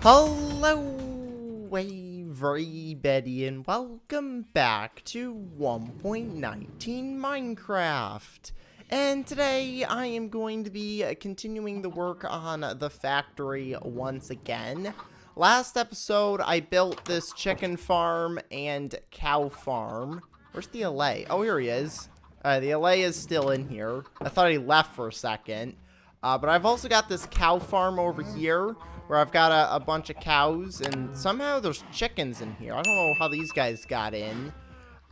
Hello everybody and welcome back to 1.19 Minecraft. And today I am going to be continuing the work on the factory once again. Last episode I built this chicken farm and cow farm. Where's the LA? Oh, here he is. The LA is still in here. I thought he left for a second. But I've also got this cow farm over here where I've got a bunch of cows, and somehow there's chickens in here. I don't know how these guys got in.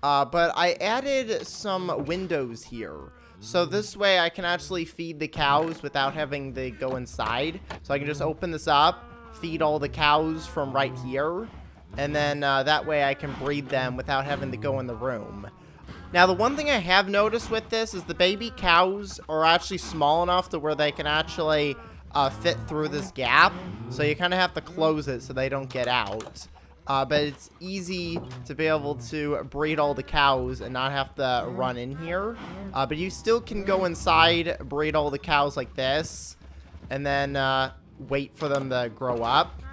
But I added some windows here. So this way I can actually feed the cows without having to go inside. So I can just open this up, feed all the cows from right here. And then that way I can breed them without having to go in the room. Now, the one thing I have noticed with this is the baby cows are actually small enough to where they can actually fit through this gap. So you kind of have to close it so they don't get out. But it's easy to be able to breed all the cows and not have to run in here. But you still can go inside, breed all the cows like this, and then wait for them to grow up.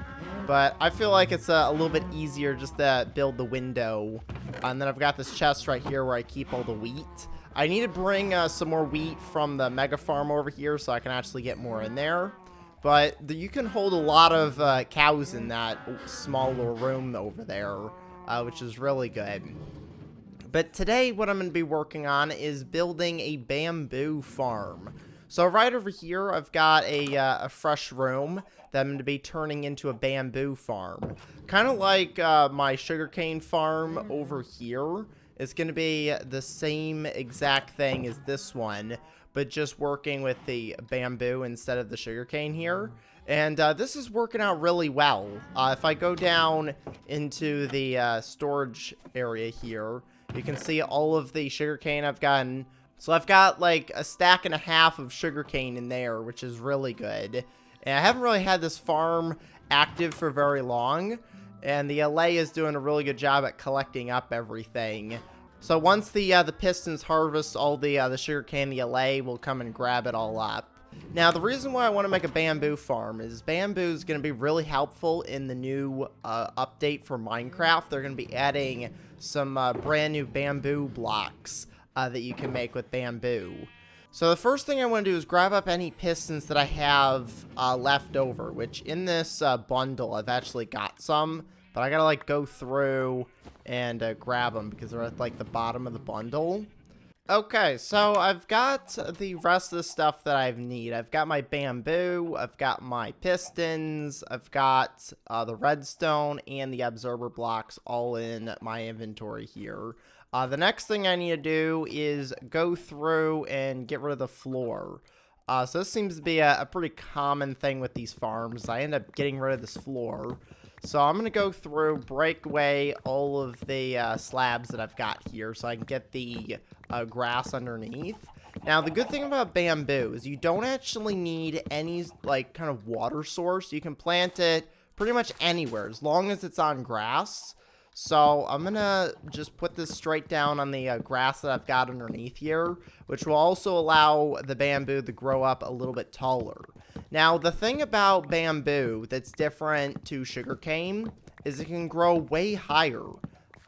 But I feel like it's a little bit easier just to build the window. And then I've got this chest right here where I keep all the wheat. I need to bring some more wheat from the mega farm over here so I can actually get more in there. But you can hold a lot of cows in that small little room over there, which is really good. But today what I'm going to be working on is building a bamboo farm. So right over here I've got a fresh room that I'm going to be turning into a bamboo farm. Kind of like my sugarcane farm over here. It's going to be the same exact thing as this one, but just working with the bamboo instead of the sugarcane here. And this is working out really well. If I go down into the storage area here, you can see all of the sugarcane I've gotten. So I've got like a stack and a half of sugarcane in there, which is really good. And I haven't really had this farm active for very long. And the LA is doing a really good job at collecting up everything. So once the pistons harvest all the sugarcane, the LA will come and grab it all up. Now, the reason why I want to make a bamboo farm is bamboo is going to be really helpful in the new update for Minecraft. They're going to be adding some brand new bamboo blocks that you can make with bamboo. So the first thing I want to do is grab up any pistons that I have left over, which in this bundle I've actually got some, but I gotta like go through and grab them because they're at like the bottom of the bundle. Okay, so I've got the rest of the stuff that I need. I've got my bamboo, I've got my pistons, I've got the redstone and the observer blocks all in my inventory here. The next thing I need to do is go through and get rid of the floor. So this seems to be a pretty common thing with these farms. I end up getting rid of this floor. So I'm going to go through, break away all of the slabs that I've got here so I can get the grass underneath. Now, the good thing about bamboo is you don't actually need any, like, kind of water source. You can plant it pretty much anywhere as long as it's on grass. So I'm going to just put this straight down on the grass that I've got underneath here, which will also allow the bamboo to grow up a little bit taller. Now, the thing about bamboo that's different to sugarcane is it can grow way higher.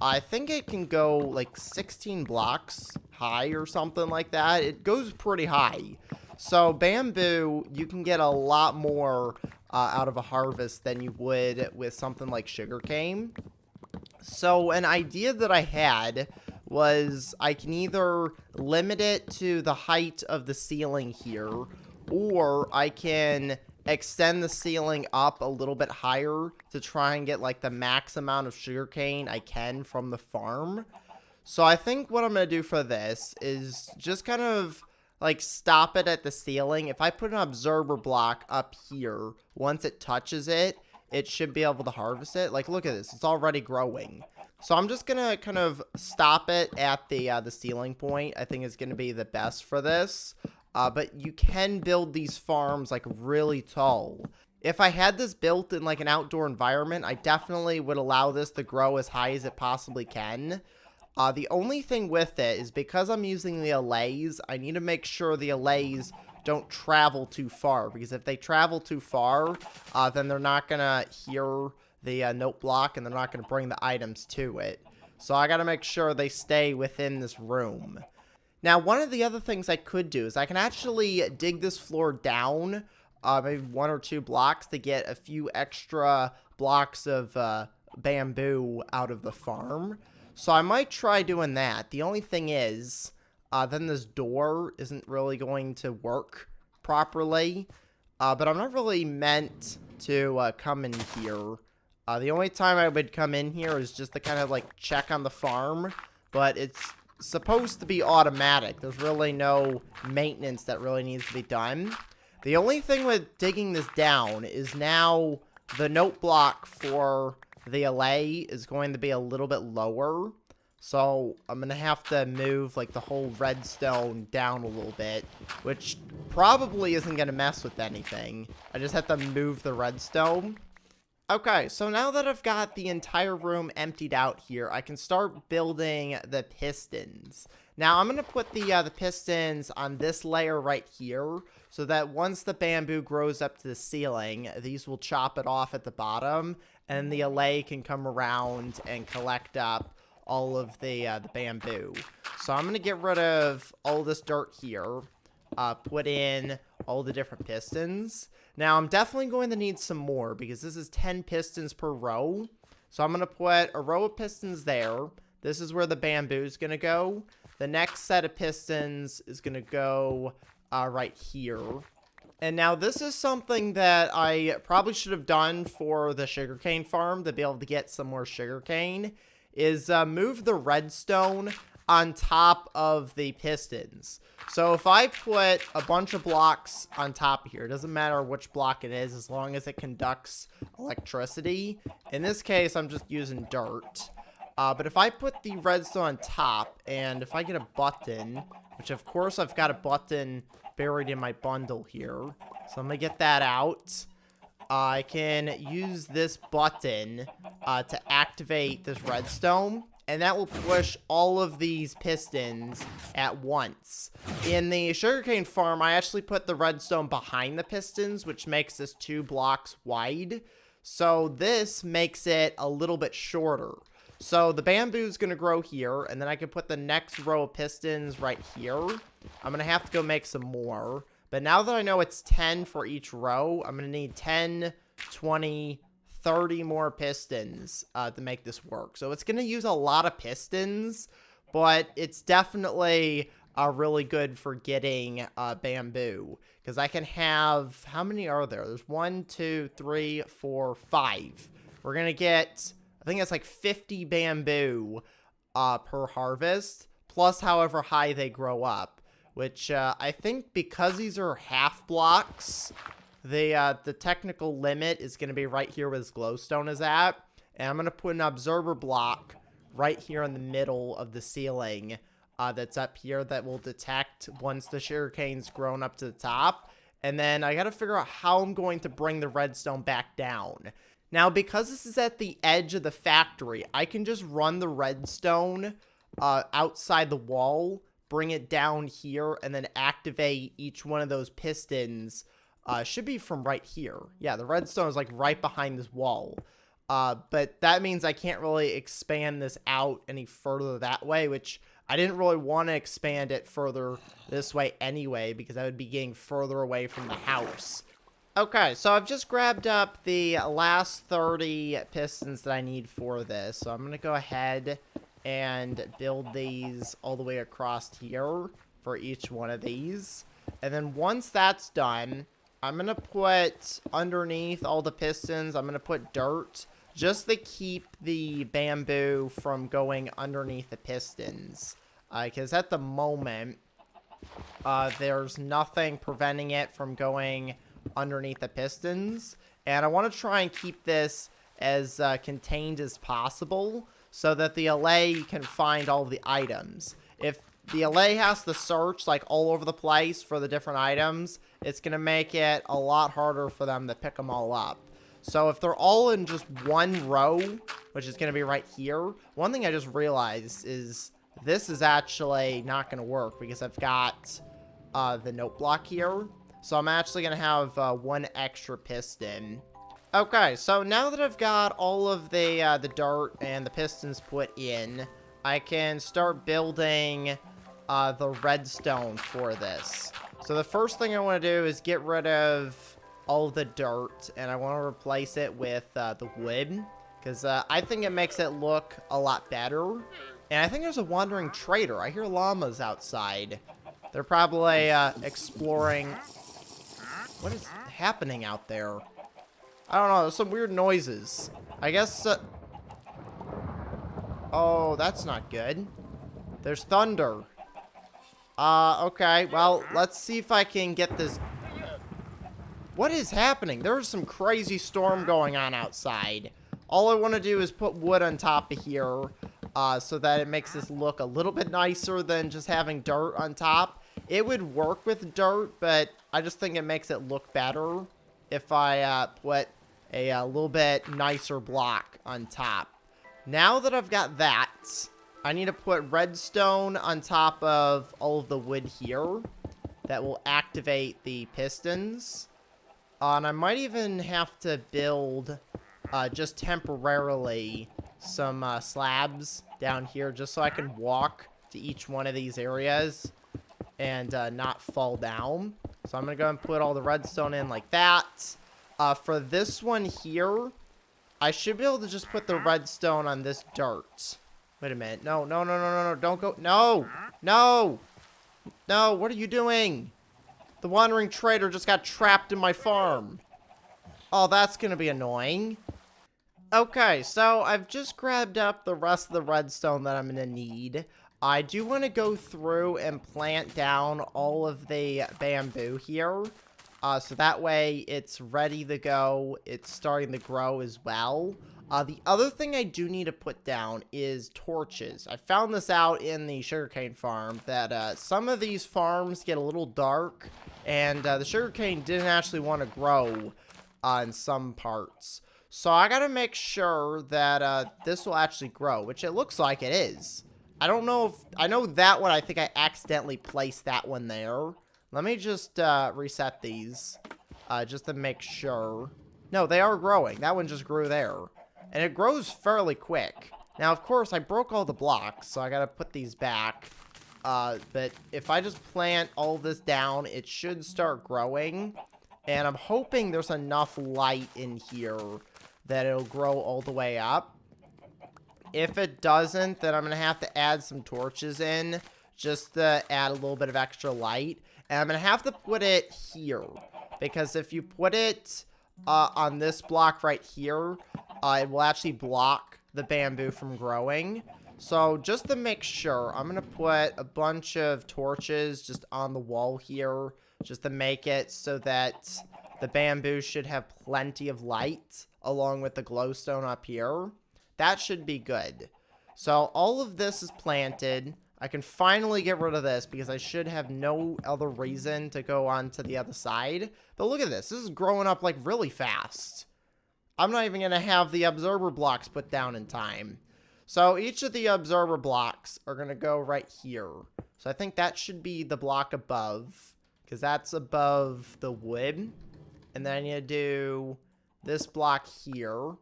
I think it can go like 16 blocks high or something like that. It goes pretty high. So bamboo, you can get a lot more out of a harvest than you would with something like sugarcane. So an idea that I had was I can either limit it to the height of the ceiling here, or I can extend the ceiling up a little bit higher to try and get like the max amount of sugarcane I can from the farm. So I think what I'm going to do for this is just kind of like stop it at the ceiling. If I put an observer block up here, once it touches it, it should be able to harvest it. Like, look at this. It's already growing. So I'm just going to kind of stop it at the ceiling point. I think is going to be the best for this. But you can build these farms, like, really tall. If I had this built in, like, an outdoor environment, I definitely would allow this to grow as high as it possibly can. The only thing with it is because I'm using the allays, I need to make sure the allays don't travel too far, because if they travel too far, then they're not gonna hear the note block, and they're not gonna bring the items to it. So I gotta make sure they stay within this room. Now, one of the other things I could do is I can actually dig this floor down, maybe 1 or 2 blocks, to get a few extra blocks of bamboo out of the farm. So I might try doing that. The only thing is, then this door isn't really going to work properly. But I'm not really meant to come in here. The only time I would come in here is just to kind of like check on the farm. But it's supposed to be automatic. There's really no maintenance that really needs to be done. The only thing with digging this down is now the note block for the allay is going to be a little bit lower. So I'm going to have to move like the whole redstone down a little bit, which probably isn't going to mess with anything. I just have to move the redstone. Okay, so now that I've got the entire room emptied out here, I can start building the pistons. Now, I'm going to put the pistons on this layer right here, so that once the bamboo grows up to the ceiling, these will chop it off at the bottom, and the allay can come around and collect up all of the bamboo. So I'm going to get rid of all this dirt here, put in all the different pistons. Now, I'm definitely going to need some more, because this is 10 pistons per row. So I'm going to put a row of pistons there. This is where the bamboo is going to go. The next set of pistons is going to go right here. And now this is something that I probably should have done for the sugarcane farm to be able to get some more sugarcane, is move the redstone on top of the pistons. So if I put a bunch of blocks on top here, it doesn't matter which block it is, as long as it conducts electricity. In this case, I'm just using dirt. But if I put the redstone on top, and if I get a button, which of course I've got a button buried in my bundle here, so I'm gonna get that out. I can use this button to activate this redstone, and that will push all of these pistons at once. In the sugarcane farm, I actually put the redstone behind the pistons, which makes this 2 blocks wide. So this makes it a little bit shorter. So the bamboo is going to grow here, and then I can put the next row of pistons right here. I'm going to have to go make some more. But now that I know it's 10 for each row, I'm going to need 10, 20, 30 more pistons to make this work. So it's going to use a lot of pistons, but it's definitely really good for getting bamboo. Because I can have, how many are there? There's 1, 2, 3, 4, 5. We're going to get, I think it's like 50 bamboo per harvest, plus however high they grow up. Which I think because these are half blocks, the technical limit is going to be right here where this glowstone is at. And I'm going to put an observer block right here in the middle of the ceiling that's up here that will detect once the sugarcane's grown up to the top. And then I got to figure out how I'm going to bring the redstone back down. Now, because this is at the edge of the factory, I can just run the redstone outside the wall, bring it down here, and then activate each one of those pistons. Should be from right here. Yeah, the redstone is like right behind this wall. But that means I can't really expand this out any further that way, which I didn't really want to expand it further this way anyway, because I would be getting further away from the house. Okay, so I've just grabbed up the last 30 pistons that I need for this. So I'm going to go ahead and build these all the way across here for each one of these. And then once that's done, I'm going to put underneath all the pistons, I'm going to put dirt just to keep the bamboo from going underneath the pistons. Because at the moment, there's nothing preventing it from going underneath the pistons. And I want to try and keep this as contained as possible, so that the allay can find all the items. If the allay has to search like all over the place for the different items, it's going to make it a lot harder for them to pick them all up. So if they're all in just one row, which is going to be right here, one thing I just realized is this is actually not going to work, because I've got the note block here. So I'm actually going to have one extra piston. Okay, so now that I've got all of the dirt and the pistons put in, I can start building the redstone for this. So the first thing I want to do is get rid of all the dirt, and I want to replace it with the wood, because I think it makes it look a lot better. And I think there's a wandering trader. I hear llamas outside. They're probably exploring. What is happening out there? I don't know. There's some weird noises. I guess. Oh, that's not good. There's thunder. Okay. Well, let's see if I can get this. What is happening? There's some crazy storm going on outside. All I want to do is put wood on top of here so that it makes this look a little bit nicer than just having dirt on top. It would work with dirt, but I just think it makes it look better if I put a little bit nicer block on top. Now that I've got that, I need to put redstone on top of all of the wood here that will activate the pistons. And I might even have to build, just temporarily, some slabs down here just so I can walk to each one of these areas and not fall down. So I'm going to go and put all the redstone in like that. For this one here, I should be able to just put the redstone on this dirt. Wait a minute. No, no, no, no, no, no. Don't go. No! No! No, what are you doing? The wandering trader just got trapped in my farm. Oh, that's gonna be annoying. Okay, so I've just grabbed up the rest of the redstone that I'm gonna need. I do want to go through and plant down all of the bamboo here. So that way it's ready to go. It's starting to grow as well. The other thing I do need to put down is torches. I found this out in the sugarcane farm that some of these farms get a little dark, and the sugarcane didn't actually want to grow in some parts. So I gotta make sure that this will actually grow, which it looks like it is. I don't know if... I know that one, I think I accidentally placed that one there. Let me just reset these just to make sure. No, they are growing. That one just grew there. And it grows fairly quick. Now, of course, I broke all the blocks, so I gotta put these back. But if I just plant all this down, it should start growing. And I'm hoping there's enough light in here that it'll grow all the way up. If it doesn't, then I'm gonna have to add some torches in just to add a little bit of extra light. And I'm gonna have to put it here, because if you put it on this block right here, it will actually block the bamboo from growing. So just to make sure, I'm gonna put a bunch of torches just on the wall here, just to make it so that the bamboo should have plenty of light along with the glowstone up here. That should be good. So all of this is planted. I can finally get rid of this because I should have no other reason to go on to the other side. But look at this. This is growing up like really fast. I'm not even going to have the observer blocks put down in time. So each of the observer blocks are going to go right here. So I think that should be the block above, because that's above the wood. And then I need to do this block here.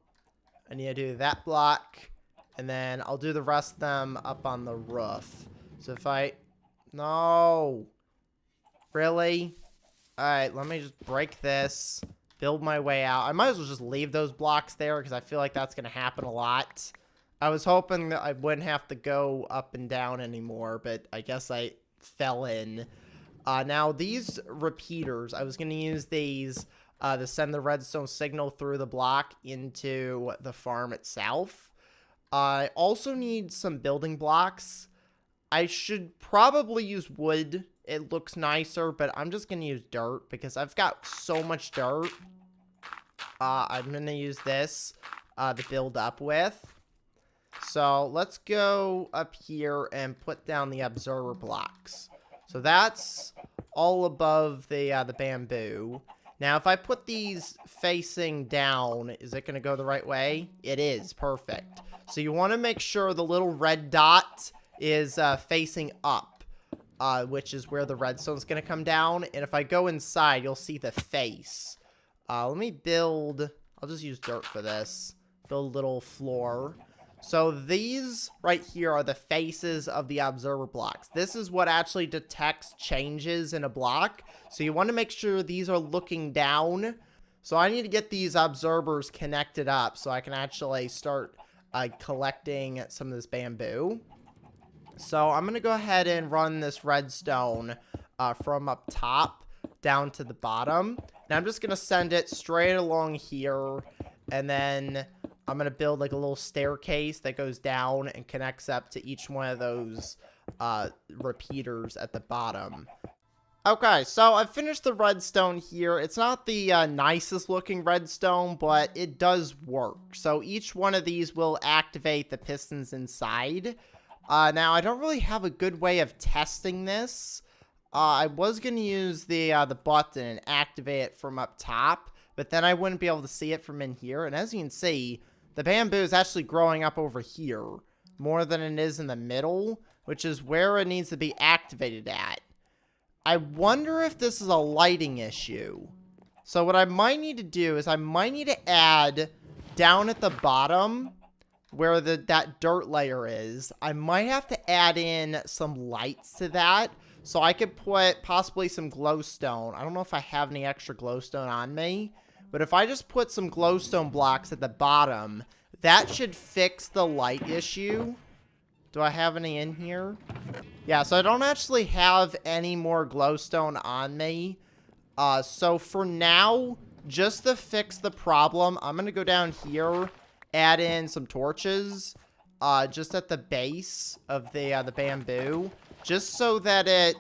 I need to do that block. And then I'll do the rest of them up on the roof. So if I... No. Really? Alright, let me just break this. Build my way out. I might as well just leave those blocks there because I feel like that's going to happen a lot. I was hoping that I wouldn't have to go up and down anymore, but I guess I fell in. Now, these repeaters, I was going to use these to send the redstone signal through the block into the farm itself. I also need some building blocks. I should probably use wood. It looks nicer, but I'm just going to use dirt because I've got so much dirt. I'm going to use this to build up with. So let's go up here and put down the observer blocks. So that's all above the bamboo. Now, if I put these facing down, is it going to go the right way? It is. Perfect. So you want to make sure the little red dot is facing up. which is where the redstone's going to come down. And if I go inside, you'll see the face. Let me build, I'll just use dirt for this. Build a little floor. So these right here are the faces of the observer blocks. This is what actually detects changes in a block. So you want to make sure these are looking down. So I need to get these observers connected up so I can actually start collecting some of this bamboo. So I'm going to go ahead and run this redstone from up top down to the bottom. Now I'm just going to send it straight along here, and then I'm going to build like a little staircase that goes down and connects up to each one of those repeaters at the bottom. Okay, so I've finished the redstone here. It's not the nicest looking redstone, but it does work. So each one of these will activate the pistons inside. Now, I don't really have a good way of testing this. I was going to use the button and activate it from up top, but then I wouldn't be able to see it from in here. And as you can see, the bamboo is actually growing up over here more than it is in the middle, which is where it needs to be activated at. I wonder if this is a lighting issue. So what I might need to do is I might need to add down at the bottom where that dirt layer is, I might have to add in some lights to that. So I could put possibly some glowstone. I don't know if I have any extra glowstone on me, but if I just put some glowstone blocks at the bottom, that should fix the light issue. Do I have any in here? Yeah, so I don't actually have any more glowstone on me. So for now, just to fix the problem, I'm going to go down here, add in some torches just at the base of the bamboo, just so that it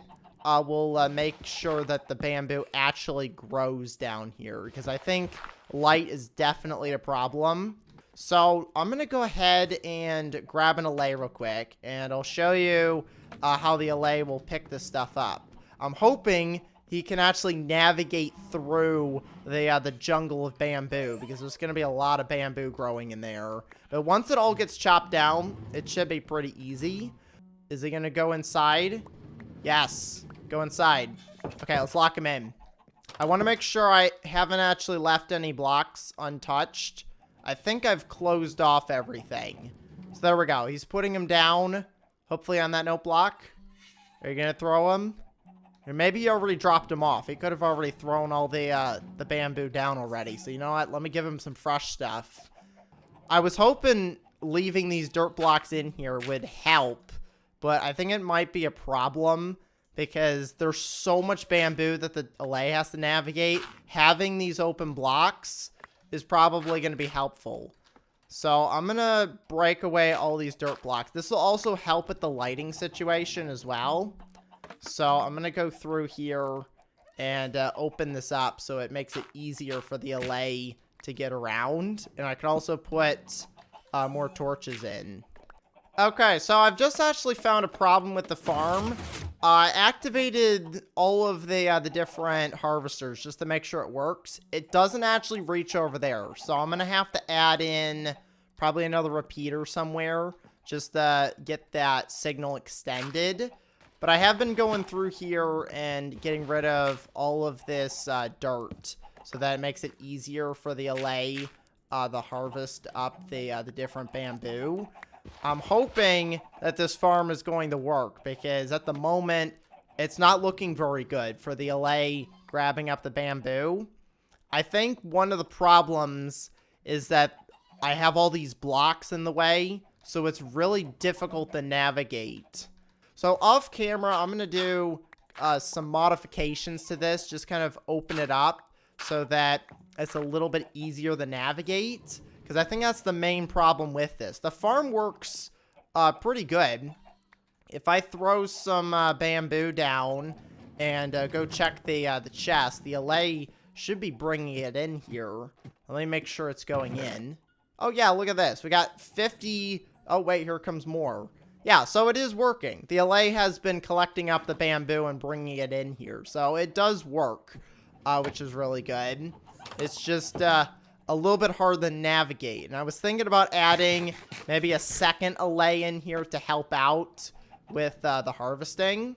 will make sure that the bamboo actually grows down here, because I think light is definitely a problem. So I'm going to go ahead and grab an allay real quick, and I'll show you how the allay will pick this stuff up. I'm hoping he can actually navigate through the jungle of bamboo, because there's going to be a lot of bamboo growing in there. But once it all gets chopped down, it should be pretty easy. Is he going to go inside? Yes. Go inside. Okay, let's lock him in. I want to make sure I haven't actually left any blocks untouched. I think I've closed off everything. So there we go. He's putting him down, hopefully on that note block. Are you going to throw him? Or maybe he already dropped him off. He could have already thrown all the bamboo down already. So you know what? Let me give him some fresh stuff. I was hoping leaving these dirt blocks in here would help, but I think it might be a problem because there's so much bamboo that the allay has to navigate. Having these open blocks is probably going to be helpful. So I'm going to break away all these dirt blocks. This will also help with the lighting situation as well. So I'm going to go through here and open this up so it makes it easier for the allay to get around. And I can also put more torches in. Okay, so I've just actually found a problem with the farm. I activated all of the different harvesters just to make sure it works. It doesn't actually reach over there, so I'm going to have to add in probably another repeater somewhere just to get that signal extended. But I have been going through here and getting rid of all of this dirt so that it makes it easier for the allay to harvest up the different bamboo. I'm hoping that this farm is going to work because at the moment, it's not looking very good for the allay grabbing up the bamboo. I think one of the problems is that I have all these blocks in the way, so it's really difficult to navigate. So off camera, I'm going to do some modifications to this, just kind of open it up so that it's a little bit easier to navigate. Because I think that's the main problem with this. The farm works pretty good. If I throw some bamboo down and go check the chest, the allay should be bringing it in here. Let me make sure it's going in. Oh yeah, look at this. We got 50... Oh wait, here comes more. Yeah, so it is working. The allay has been collecting up the bamboo and bringing it in here. So it does work, which is really good. It's just... a little bit hard to navigate. And I was thinking about adding maybe a second allay in here to help out with the harvesting.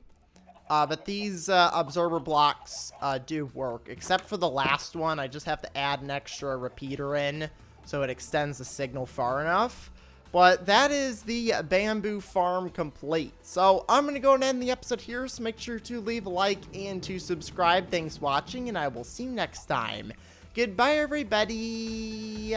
But these absorber blocks do work, except for the last one. I just have to add an extra repeater in so it extends the signal far enough. But that is the bamboo farm complete. So I'm going to go and end the episode here, so make sure to leave a like and to subscribe. Thanks for watching, and I will see you next time. Goodbye, everybody.